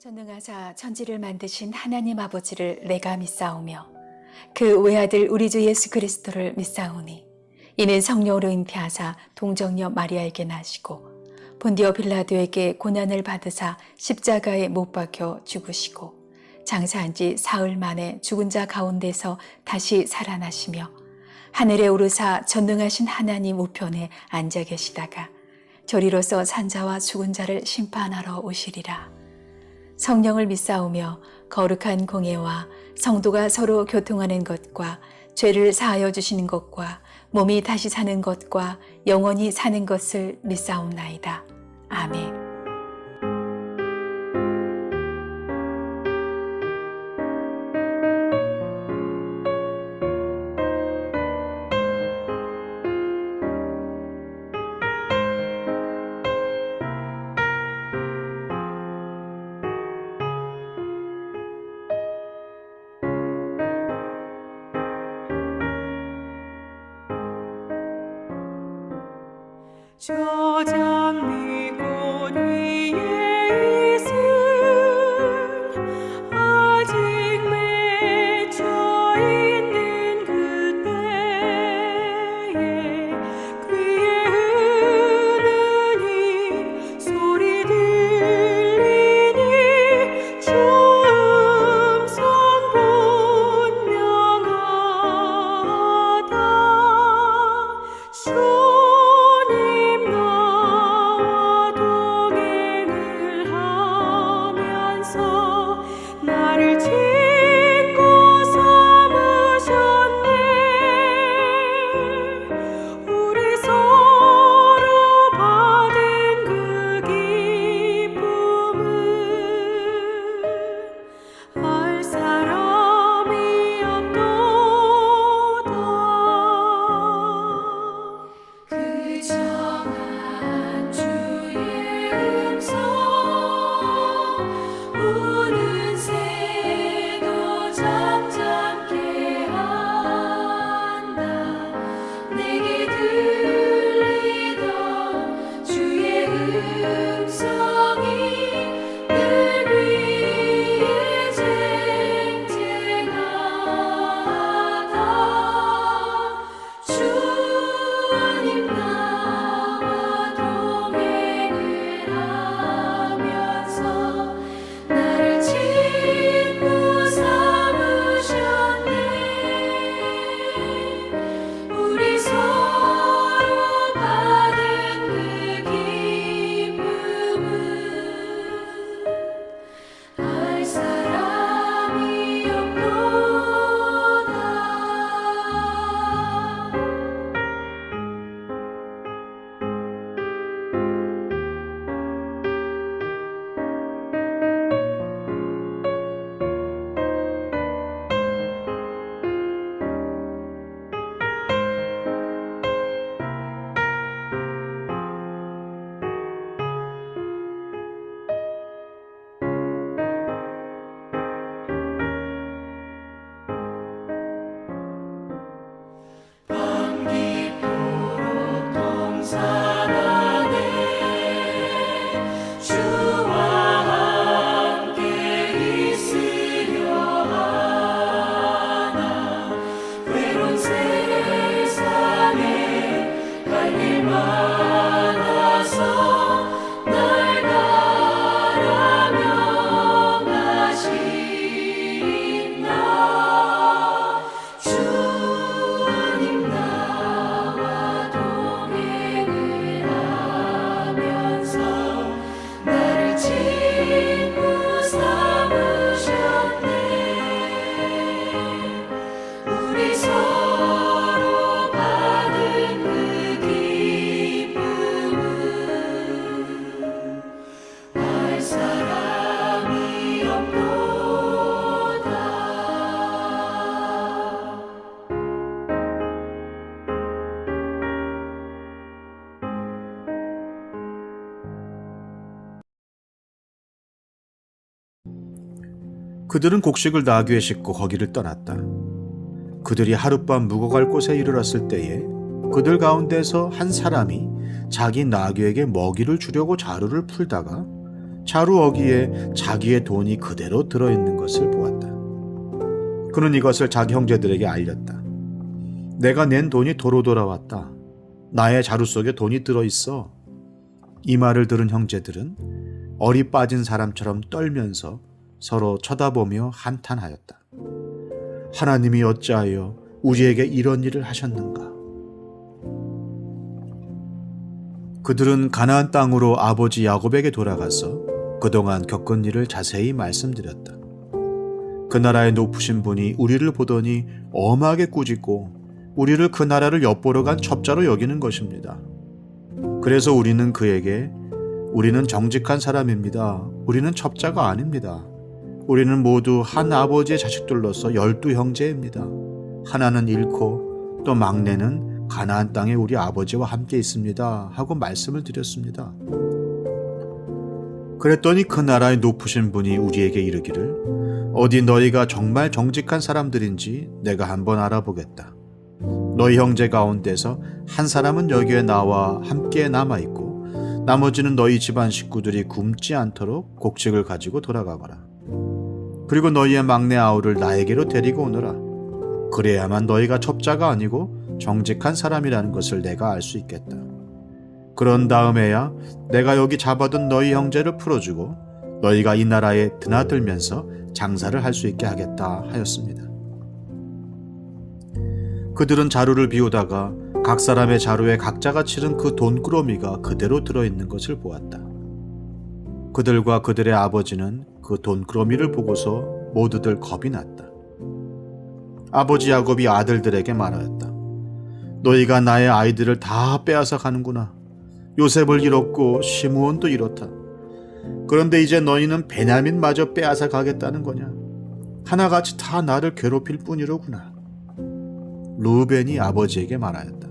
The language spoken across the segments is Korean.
전능하사 천지를 만드신 하나님 아버지를 내가 믿사오며 그 외아들 우리 주 예수 그리스도를 믿사오니 이는 성령으로 잉태하사 동정녀 마리아에게 나시고 본디오 빌라도에게 고난을 받으사 십자가에 못 박혀 죽으시고 장사한 지 사흘 만에 죽은 자 가운데서 다시 살아나시며 하늘에 오르사 전능하신 하나님 우편에 앉아 계시다가 저리로서 산자와 죽은 자를 심판하러 오시리라. 성령을 믿사오며 거룩한 공예와 성도가 서로 교통하는 것과 죄를 사하여 주시는 것과 몸이 다시 사는 것과 영원히 사는 것을 믿사옵나이다. 아멘. 저 장미 꽃 위에 있음 아직 맺혀 있는 그때에 귀에 흐르는 소리 들리니 주 음성 분명하다. 주님 나와 동행을 하면서 나를 친구 삼으셨네. 우리 서로 받은 그 기쁨은 알 사람이 없도다. 그 정한 주의 음성 우는 새도 잠잠케 한다. 내게 들리던 주의 음성이 늘 위에 쟁쟁하다. 주님 나와 동행을 하면서 나를 친구 삼으셨네. 우리 서로 받은 그 기쁨은 알 사람이 없도다. 밤 깊도록 동산하네. 주와 함께 있으려 하나. 외로운 세상에 갈 일 많아서 날 가라며 가신 나. 주님 나와 동행을 하면서 나를 친구 삼으셨네. 우리 서로 받은 그 기쁨은 알 사람이 없도다. 그들은 곡식을 나귀에 싣고 거기를 떠났다. 그들이 하룻밤 묵어갈 곳에 이르렀을 때에 그들 가운데서 한 사람이 자기 나귀에게 먹이를 주려고 자루를 풀다가 자루 어기에 자기의 돈이 그대로 들어있는 것을 보았다. 그는 이것을 자기 형제들에게 알렸다. 내가 낸 돈이 도로 돌아왔다. 나의 자루 속에 돈이 들어있어. 이 말을 들은 형제들은 얼이 빠진 사람처럼 떨면서 서로 쳐다보며 한탄하였다. 하나님이 어찌하여 우리에게 이런 일을 하셨는가? 그들은 가나안 땅으로 아버지 야곱에게 돌아가서 그동안 겪은 일을 자세히 말씀드렸다. 그 나라의 높으신 분이 우리를 보더니 엄하게 꾸짖고 우리를 그 나라를 엿보러 간 첩자로 여기는 것입니다. 그래서 우리는 그에게 우리는 정직한 사람입니다. 우리는 첩자가 아닙니다. 우리는 모두 한 아버지의 자식들로서 12 형제입니다. 하나는 잃고 또 막내는 가나안 땅에 우리 아버지와 함께 있습니다. 하고 말씀을 드렸습니다. 그랬더니 그 나라의 높으신 분이 우리에게 이르기를 어디 너희가 정말 정직한 사람들인지 내가 한번 알아보겠다. 너희 형제 가운데서 한 사람은 여기에 나와 함께 남아있고 나머지는 너희 집안 식구들이 굶지 않도록 곡식을 가지고 돌아가거라. 그리고 너희의 막내 아우를 나에게로 데리고 오너라. 그래야만 너희가 첩자가 아니고 정직한 사람이라는 것을 내가 알 수 있겠다. 그런 다음에야 내가 여기 잡아둔 너희 형제를 풀어주고 너희가 이 나라에 드나들면서 장사를 할 수 있게 하겠다 하였습니다. 그들은 자루를 비우다가 각 사람의 자루에 각자가 치른 그 돈꾸러미가 그대로 들어있는 것을 보았다. 그들과 그들의 아버지는 그 돈꾸러미를 보고서 모두들 겁이 났다. 아버지 야곱이 아들들에게 말하였다. 너희가 나의 아이들을 다 빼앗아 가는구나. 요셉을 잃었고 시므온도 잃었다. 그런데 이제 너희는 베냐민마저 빼앗아 가겠다는 거냐? 하나같이 다 나를 괴롭힐 뿐이로구나. 루벤이 아버지에게 말하였다.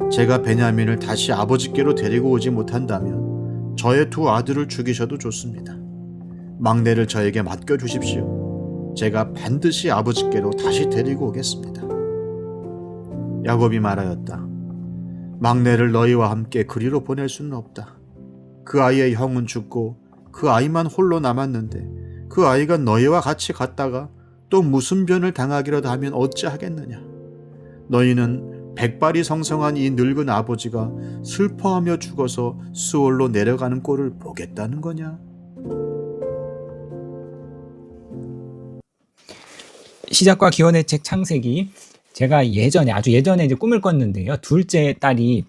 제가 베냐민을 다시 아버지께로 데리고 오지 못한다면 저의 2 아들을 죽이셔도 좋습니다. 막내를 저에게 맡겨주십시오. 제가 반드시 아버지께로 다시 데리고 오겠습니다. 야곱이 말하였다. 막내를 너희와 함께 그리로 보낼 수는 없다. 그 아이의 형은 죽고 그 아이만 홀로 남았는데 그 아이가 너희와 같이 갔다가 또 무슨 변을 당하기라도 하면 어찌하겠느냐. 너희는 백발이 성성한 이 늙은 아버지가 슬퍼하며 죽어서 수월로 내려가는 꼴을 보겠다는 거냐. 시작과 기원의 책 창세기, 제가 아주 예전에 이제 꿈을 꿨는데요. 둘째 딸이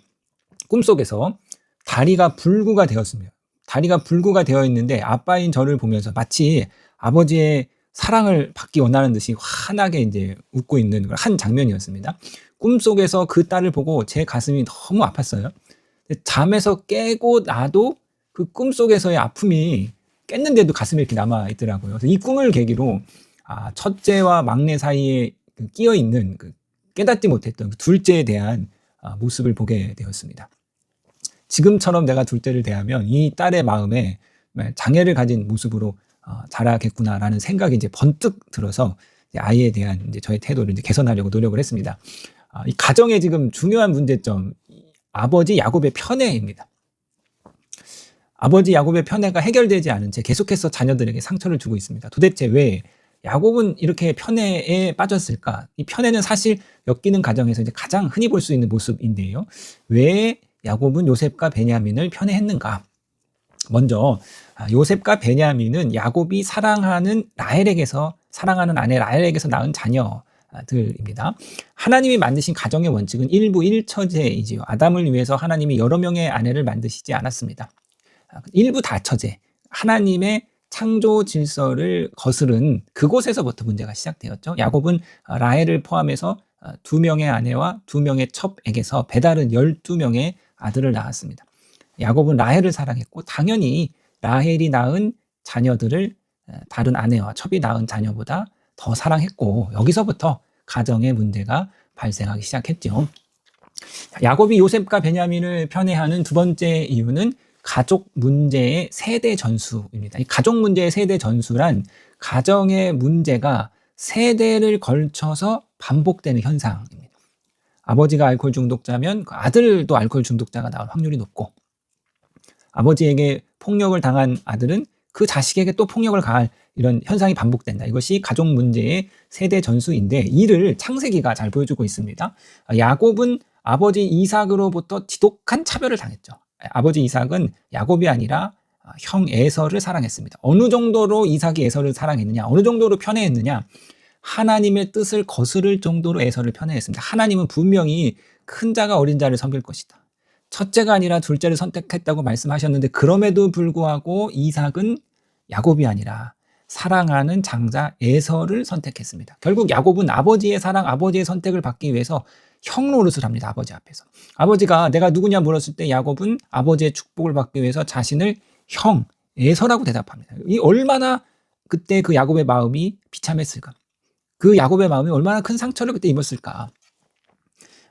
꿈속에서 다리가 불구가 되었습니다. 다리가 불구가 되어 있는데 아빠인 저를 보면서 마치 아버지의 사랑을 받기 원하는 듯이 환하게 이제 웃고 있는 한 장면이었습니다. 꿈속에서 그 딸을 보고 제 가슴이 너무 아팠어요. 잠에서 깨고 나도 그 꿈속에서의 아픔이 깼는데도 가슴에 이렇게 남아 있더라고요. 그래서 이 꿈을 계기로 첫째와 막내 사이에 끼어 있는 깨닫지 못했던 둘째에 대한 모습을 보게 되었습니다. 지금처럼 내가 둘째를 대하면 이 딸의 마음에 장애를 가진 모습으로 자라겠구나라는 생각이 이제 번뜩 들어서 아이에 대한 이제 저의 태도를 이제 개선하려고 노력을 했습니다. 이 가정의 지금 중요한 문제점, 아버지 야곱의 편애입니다. 아버지 야곱의 편애가 해결되지 않은 채 계속해서 자녀들에게 상처를 주고 있습니다. 도대체 왜 야곱은 이렇게 편애에 빠졌을까? 이 편애는 사실 엮이는 가정에서 이제 가장 흔히 볼 수 있는 모습인데요. 왜 야곱은 요셉과 베냐민을 편애했는가? 먼저 요셉과 베냐민은 야곱이 사랑하는 아내 라헬에게서 낳은 자녀들입니다. 하나님이 만드신 가정의 원칙은 일부 일처제이지요. 아담을 위해서 하나님이 여러 명의 아내를 만드시지 않았습니다. 일부 다처제, 하나님의 창조 질서를 거스른 그곳에서부터 문제가 시작되었죠. 야곱은 라헬을 포함해서 2명의 아내와 2명의 첩에게서 배다른 12명의 아들을 낳았습니다. 야곱은 라헬을 사랑했고 당연히 라헬이 낳은 자녀들을 다른 아내와 첩이 낳은 자녀보다 더 사랑했고 여기서부터 가정의 문제가 발생하기 시작했죠. 야곱이 요셉과 베냐민을 편애하는 두 번째 이유는 가족 문제의 세대 전수입니다. 이 가족 문제의 세대 전수란 가정의 문제가 세대를 걸쳐서 반복되는 현상입니다. 아버지가 알코올 중독자면 그 아들도 알코올 중독자가 나올 확률이 높고 아버지에게 폭력을 당한 아들은 그 자식에게 또 폭력을 가할 이런 현상이 반복된다. 이것이 가족 문제의 세대 전수인데 이를 창세기가 잘 보여주고 있습니다. 야곱은 아버지 이삭으로부터 지독한 차별을 당했죠. 아버지 이삭은 야곱이 아니라 형 에서를 사랑했습니다. 어느 정도로 이삭이 에서를 사랑했느냐, 어느 정도로 편애했느냐, 하나님의 뜻을 거스를 정도로 에서를 편애했습니다. 하나님은 분명히 큰 자가 어린 자를 섬길 것이다. 첫째가 아니라 둘째를 선택했다고 말씀하셨는데 그럼에도 불구하고 이삭은 야곱이 아니라 사랑하는 장자 에서를 선택했습니다. 결국 야곱은 아버지의 사랑, 아버지의 선택을 받기 위해서 형 노릇을 합니다. 아버지 앞에서. 아버지가 내가 누구냐 물었을 때 야곱은 아버지의 축복을 받기 위해서 자신을 형 에서라고 대답합니다. 이 얼마나 그때 그 야곱의 마음이 비참했을까? 그 야곱의 마음이 얼마나 큰 상처를 그때 입었을까?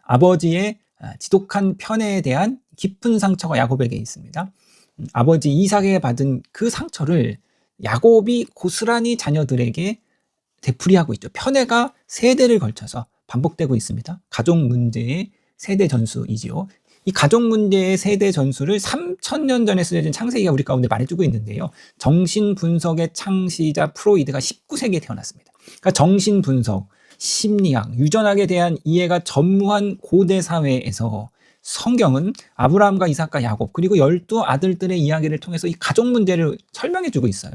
아버지의 지독한 편애에 대한 깊은 상처가 야곱에게 있습니다. 아버지 이삭에게 받은 그 상처를 야곱이 고스란히 자녀들에게 되풀이하고 있죠. 편애가 세대를 걸쳐서 반복되고 있습니다. 가족 문제의 세대 전수이지요. 이 가족 문제의 세대 전수를 3000년 전에 쓰여진 창세기가 우리 가운데 말해주고 있는데요. 정신분석의 창시자 프로이드가 19세기에 태어났습니다. 그러니까 정신분석, 심리학, 유전학에 대한 이해가 전무한 고대 사회에서 성경은 아브라함과 이삭과 야곱 그리고 12아들들의 이야기를 통해서 이 가족 문제를 설명해 주고 있어요.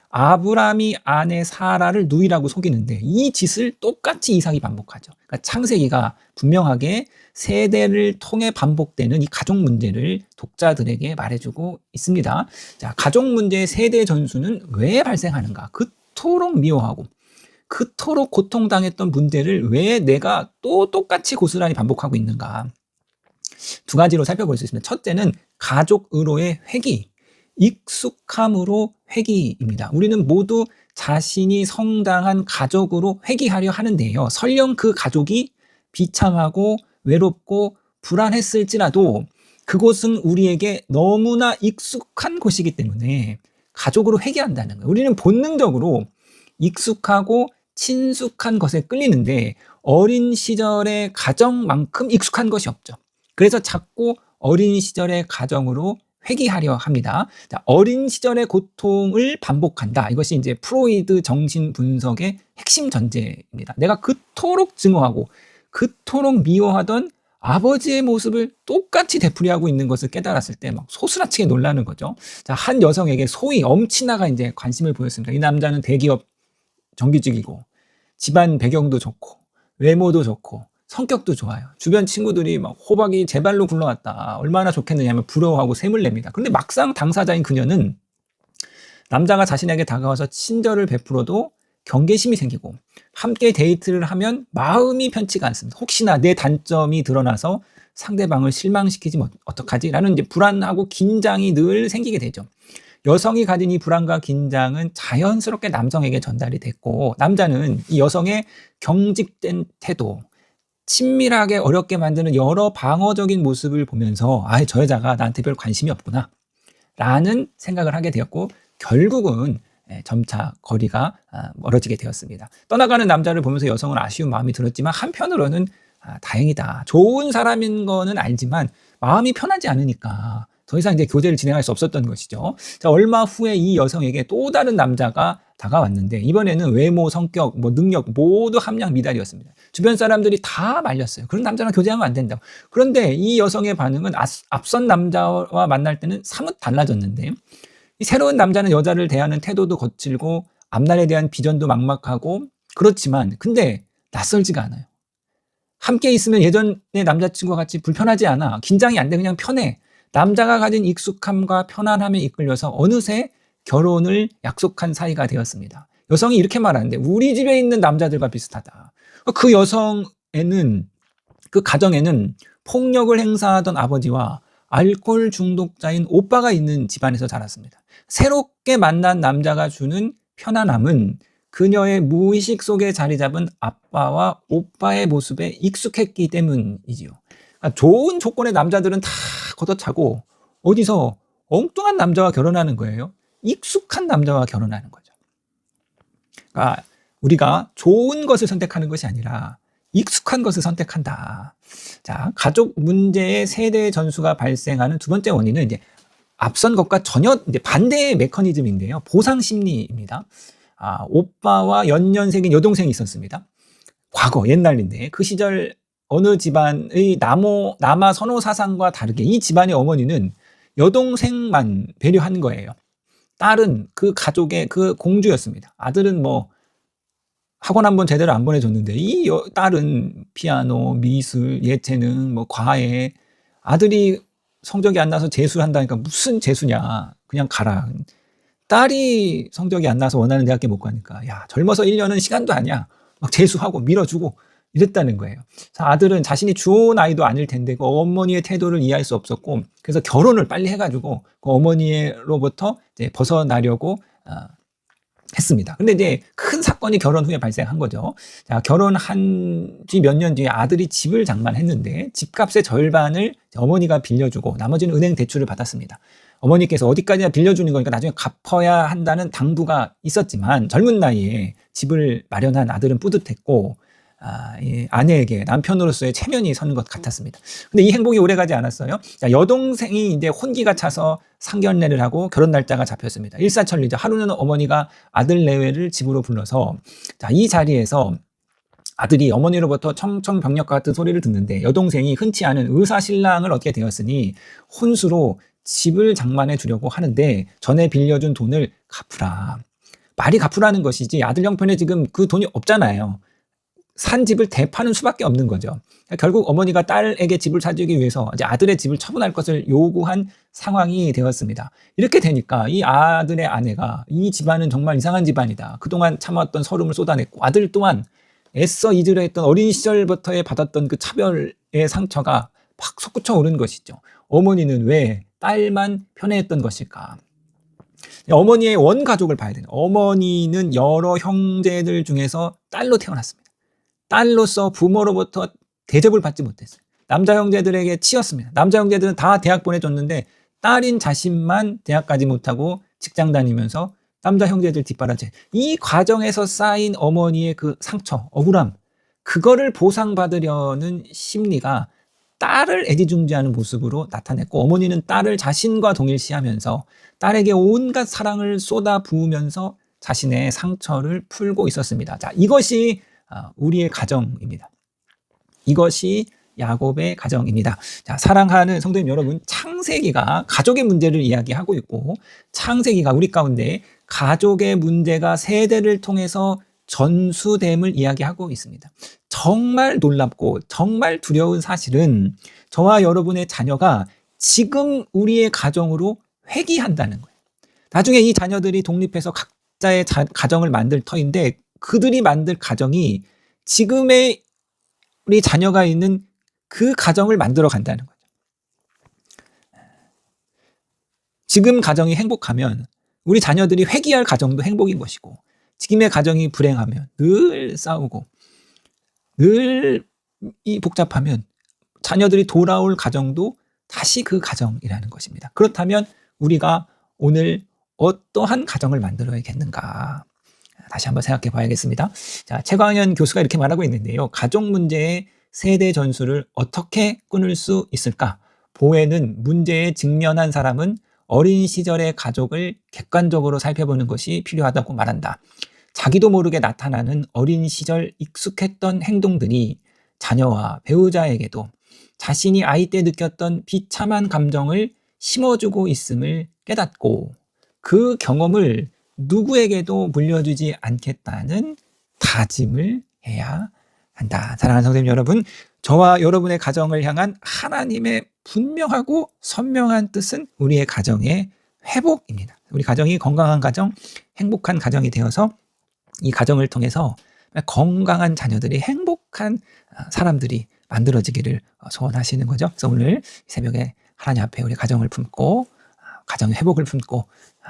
아브라함이 아내 사라를 누이라고 속이는데 이 짓을 똑같이 이삭이 반복하죠. 그러니까 창세기가 분명하게 세대를 통해 반복되는 이 가족 문제를 독자들에게 말해주고 있습니다. 자, 가족 문제의 세대 전수는 왜 발생하는가? 그토록 미워하고 그토록 고통당했던 문제를 왜 내가 또 똑같이 고스란히 반복하고 있는가? 두 가지로 살펴볼 수 있습니다. 첫째는 가족으로의 회귀, 익숙함으로 회귀입니다. 우리는 모두 자신이 성당한 가족으로 회귀하려 하는데요. 설령 그 가족이 비참하고 외롭고 불안했을지라도 그곳은 우리에게 너무나 익숙한 곳이기 때문에 가족으로 회귀한다는 거예요. 우리는 본능적으로 익숙하고 친숙한 것에 끌리는데 어린 시절의 가정만큼 익숙한 것이 없죠. 그래서 자꾸 어린 시절의 가정으로 회귀하려 합니다. 자, 어린 시절의 고통을 반복한다. 이것이 이제 프로이드 정신 분석의 핵심 전제입니다. 내가 그토록 증오하고 그토록 미워하던 아버지의 모습을 똑같이 되풀이하고 있는 것을 깨달았을 때 막 소스라치게 놀라는 거죠. 자, 한 여성에게 소위 엄친아가 이제 관심을 보였습니다. 이 남자는 대기업 정규직이고 집안 배경도 좋고 외모도 좋고 성격도 좋아요. 주변 친구들이 막 호박이 제 발로 굴러왔다. 얼마나 좋겠느냐면 부러워하고 샘을 냅니다. 그런데 막상 당사자인 그녀는 남자가 자신에게 다가와서 친절을 베풀어도 경계심이 생기고 함께 데이트를 하면 마음이 편치가 않습니다. 혹시나 내 단점이 드러나서 상대방을 실망시키지 어떡하지? 라는 이제 불안하고 긴장이 늘 생기게 되죠. 여성이 가진 이 불안과 긴장은 자연스럽게 남성에게 전달이 됐고 남자는 이 여성의 경직된 태도, 친밀하게 어렵게 만드는 여러 방어적인 모습을 보면서 저 여자가 나한테 별 관심이 없구나 라는 생각을 하게 되었고 결국은 점차 거리가 멀어지게 되었습니다. 떠나가는 남자를 보면서 여성은 아쉬운 마음이 들었지만 한편으로는 다행이다. 좋은 사람인 거는 알지만 마음이 편하지 않으니까 더 이상 이제 교제를 진행할 수 없었던 것이죠. 자, 얼마 후에 이 여성에게 또 다른 남자가 다가왔는데 이번에는 외모, 성격, 능력 모두 함량 미달이었습니다. 주변 사람들이 다 말렸어요. 그런 남자랑 교제하면 안 된다고. 그런데 이 여성의 반응은 앞선 남자와 만날 때는 사뭇 달라졌는데 이 새로운 남자는 여자를 대하는 태도도 거칠고 앞날에 대한 비전도 막막하고 그렇지만 근데 낯설지가 않아요. 함께 있으면 예전의 남자친구와 같이 불편하지 않아. 긴장이 안 돼. 그냥 편해. 남자가 가진 익숙함과 편안함에 이끌려서 어느새 결혼을 약속한 사이가 되었습니다. 여성이 이렇게 말하는데 우리 집에 있는 남자들과 비슷하다. 그 여성에는 그 가정에는 폭력을 행사하던 아버지와 알코올 중독자인 오빠가 있는 집안에서 자랐습니다. 새롭게 만난 남자가 주는 편안함은 그녀의 무의식 속에 자리 잡은 아빠와 오빠의 모습에 익숙했기 때문이지요. 그러니까 좋은 조건의 남자들은 다 걷어차고 어디서 엉뚱한 남자와 결혼하는 거예요. 익숙한 남자와 결혼하는 거죠. 그러니까 우리가 좋은 것을 선택하는 것이 아니라 익숙한 것을 선택한다. 자, 가족 문제의 세대 전수가 발생하는 두 번째 원인은 이제 앞선 것과 전혀 이제 반대의 메커니즘인데요. 보상 심리입니다. 오빠와 연년생인 여동생이 있었습니다. 과거 옛날인데 그 시절 어느 집안의 남아 선호 사상과 다르게 이 집안의 어머니는 여동생만 배려한 거예요. 딸은 그 가족의 그 공주였습니다. 아들은 뭐 학원 한번 제대로 안 보내줬는데 이 딸은 피아노, 미술, 예체능, 뭐 과외. 아들이 성적이 안 나서 재수한다니까 무슨 재수냐. 그냥 가라. 딸이 성적이 안 나서 원하는 대학교 못 가니까 야 젊어서 1년은 시간도 아니야. 막 재수하고 밀어주고 이랬다는 거예요. 아들은 자신이 좋은 아이도 아닐 텐데 그 어머니의 태도를 이해할 수 없었고 그래서 결혼을 빨리 해가지고 그 어머니로부터 이제 벗어나려고 했습니다. 근데 이제 큰 사건이 결혼 후에 발생한 거죠. 자, 결혼한 지 몇 년 뒤에 아들이 집을 장만했는데 집값의 절반을 어머니가 빌려주고 나머지는 은행 대출을 받았습니다. 어머니께서 어디까지나 빌려주는 거니까 나중에 갚아야 한다는 당부가 있었지만 젊은 나이에 집을 마련한 아들은 뿌듯했고 이 아내에게 남편으로서의 체면이 서는 것 같았습니다. 근데 이 행복이 오래가지 않았어요. 자, 여동생이 이제 혼기가 차서 상견례를 하고 결혼 날짜가 잡혔습니다. 일사천리죠. 하루는 어머니가 아들 내외를 집으로 불러서 자, 이 자리에서 아들이 어머니로부터 청청병력과 같은 소리를 듣는데 여동생이 흔치 않은 의사신랑을 얻게 되었으니 혼수로 집을 장만해 주려고 하는데 전에 빌려준 돈을 갚으라. 말이 갚으라는 것이지 아들 형편에 지금 그 돈이 없잖아요. 산 집을 되파는 수밖에 없는 거죠. 결국 어머니가 딸에게 집을 사주기 위해서 이제 아들의 집을 처분할 것을 요구한 상황이 되었습니다. 이렇게 되니까 이 아들의 아내가 이 집안은 정말 이상한 집안이다. 그동안 참았던 서름을 쏟아냈고 아들 또한 애써 잊으려 했던 어린 시절부터의 받았던 그 차별의 상처가 팍 솟구쳐 오른 것이죠. 어머니는 왜 딸만 편애했던 것일까? 어머니의 원가족을 봐야 되는 어머니는 여러 형제들 중에서 딸로 태어났습니다. 딸로서 부모로부터 대접을 받지 못했어요. 남자 형제들에게 치였습니다. 남자 형제들은 다 대학 보내줬는데 딸인 자신만 대학 가지 못하고 직장 다니면서 남자 형제들 뒷바라지. 이 과정에서 쌓인 어머니의 그 상처, 억울함, 그거를 보상받으려는 심리가 딸을 애지중지하는 모습으로 나타냈고 어머니는 딸을 자신과 동일시하면서 딸에게 온갖 사랑을 쏟아 부으면서 자신의 상처를 풀고 있었습니다. 자, 이것이 우리의 가정입니다. 이것이 야곱의 가정입니다. 자, 사랑하는 성도님 여러분, 창세기가 가족의 문제를 이야기하고 있고 창세기가 우리 가운데 가족의 문제가 세대를 통해서 전수됨을 이야기하고 있습니다. 정말 놀랍고 정말 두려운 사실은 저와 여러분의 자녀가 지금 우리의 가정으로 회귀한다는 거예요. 나중에 이 자녀들이 독립해서 각자의 가정을 만들 터인데 그들이 만들 가정이 지금의 우리 자녀가 있는 그 가정을 만들어 간다는 거죠. 지금 가정이 행복하면 우리 자녀들이 회귀할 가정도 행복인 것이고 지금의 가정이 불행하면 늘 싸우고 늘 이 복잡하면 자녀들이 돌아올 가정도 다시 그 가정이라는 것입니다. 그렇다면 우리가 오늘 어떠한 가정을 만들어야겠는가? 다시 한번 생각해 봐야겠습니다. 자, 최광현 교수가 이렇게 말하고 있는데요. 가족 문제의 세대 전수를 어떻게 끊을 수 있을까? 보에는 문제에 직면한 사람은 어린 시절의 가족을 객관적으로 살펴보는 것이 필요하다고 말한다. 자기도 모르게 나타나는 어린 시절 익숙했던 행동들이 자녀와 배우자에게도 자신이 아이 때 느꼈던 비참한 감정을 심어주고 있음을 깨닫고 그 경험을 누구에게도 물려주지 않겠다는 다짐을 해야 한다. 사랑하는 성도님 여러분, 저와 여러분의 가정을 향한 하나님의 분명하고 선명한 뜻은 우리의 가정의 회복입니다. 우리 가정이 건강한 가정, 행복한 가정이 되어서 이 가정을 통해서 건강한 자녀들이 행복한 사람들이 만들어지기를 소원하시는 거죠. 그래서 오늘 새벽에 하나님 앞에 우리 가정을 품고 가정의 회복을 품고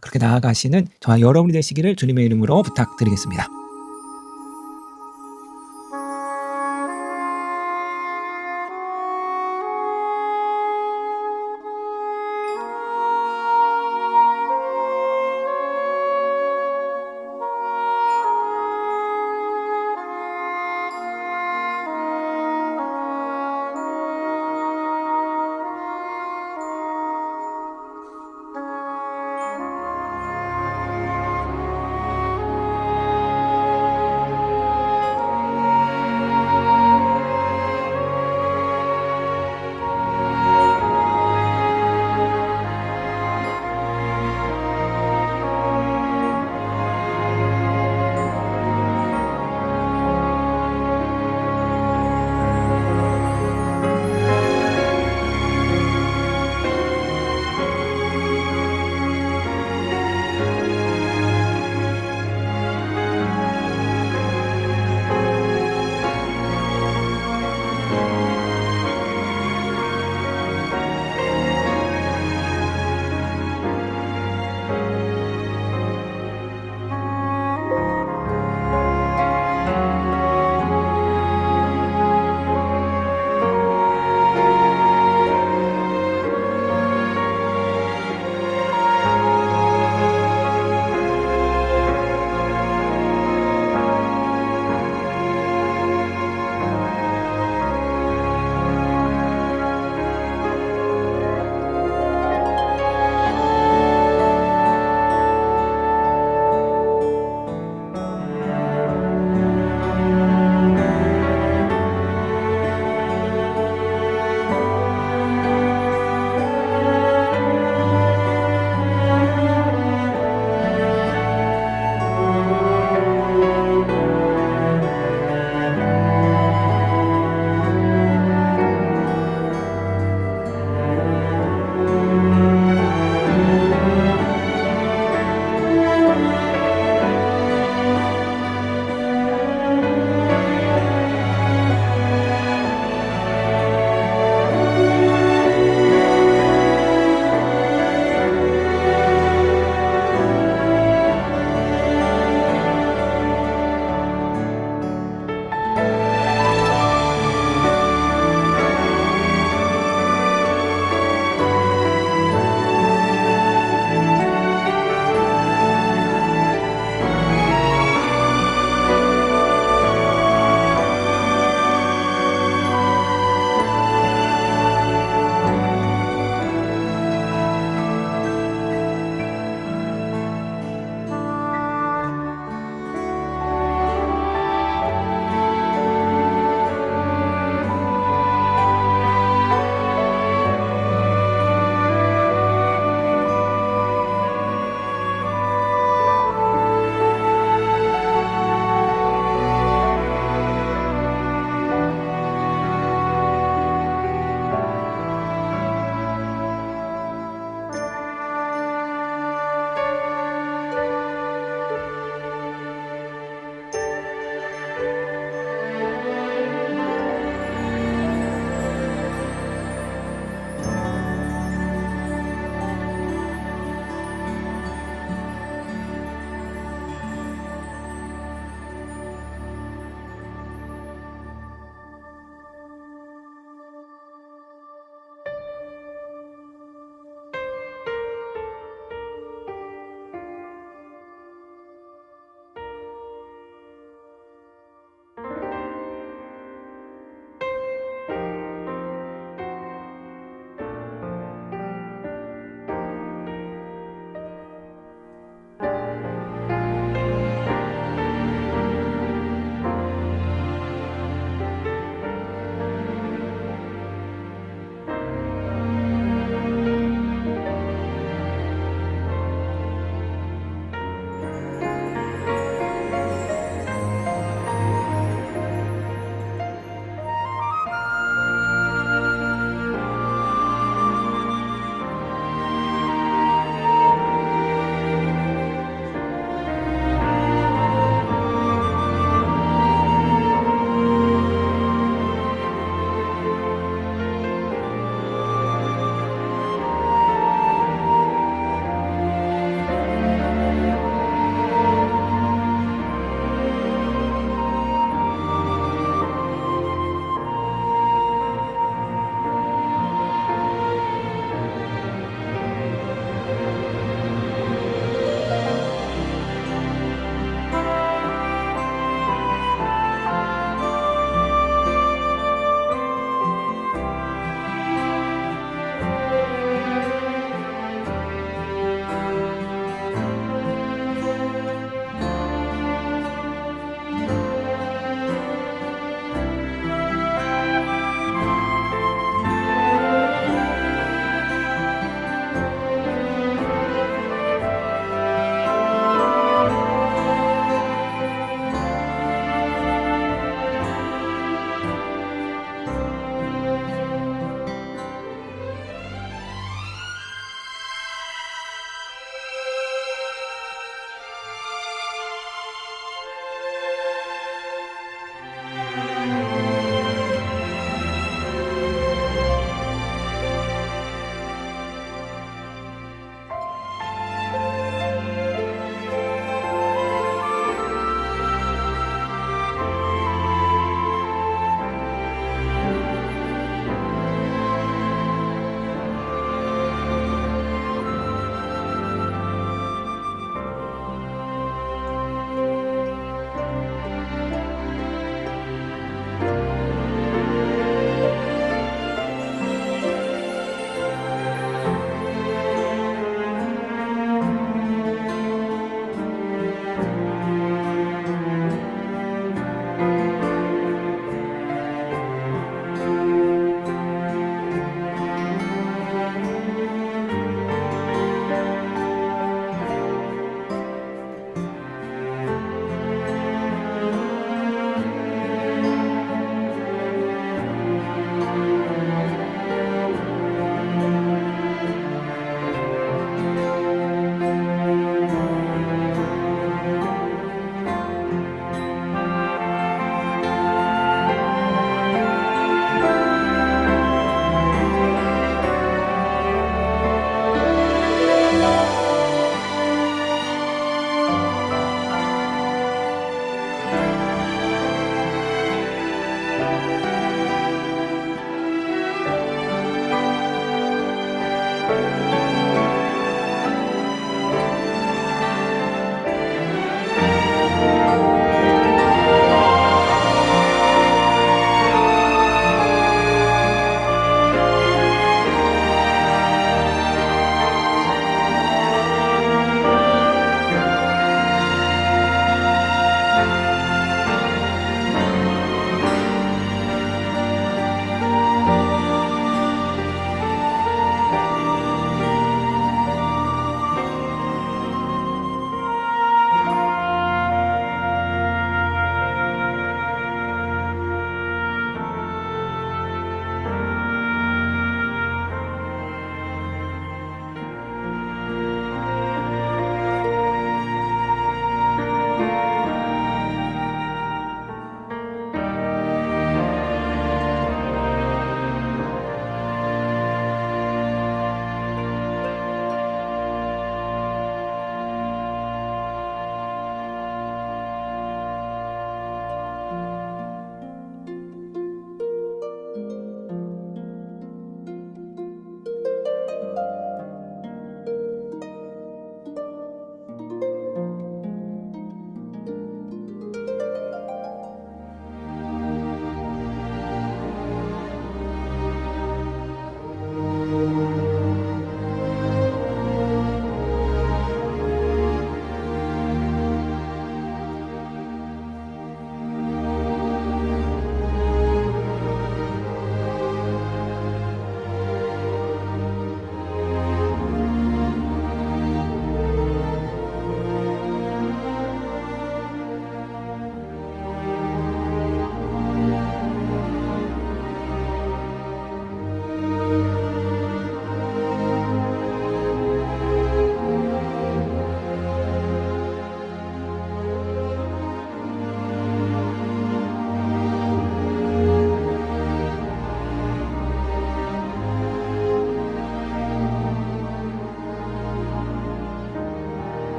그렇게 나아가시는 저와 여러분이 되시기를 주님의 이름으로 부탁드리겠습니다.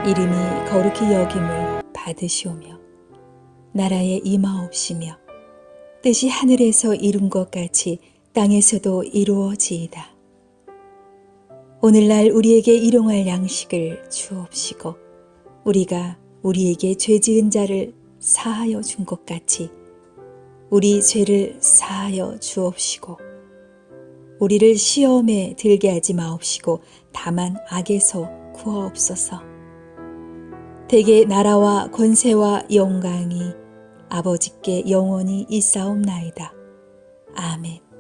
이름이 거룩히 여김을 받으시오며 나라에 임하옵시며 뜻이 하늘에서 이룬 것 같이 땅에서도 이루어지이다. 오늘날 우리에게 일용할 양식을 주옵시고 우리가 우리에게 죄 지은 자를 사하여 준 것 같이 우리 죄를 사하여 주옵시고 우리를 시험에 들게 하지 마옵시고 다만 악에서 구하옵소서. 대개 나라와 권세와 영광이 아버지께 영원히 있사옵나이다. 아멘.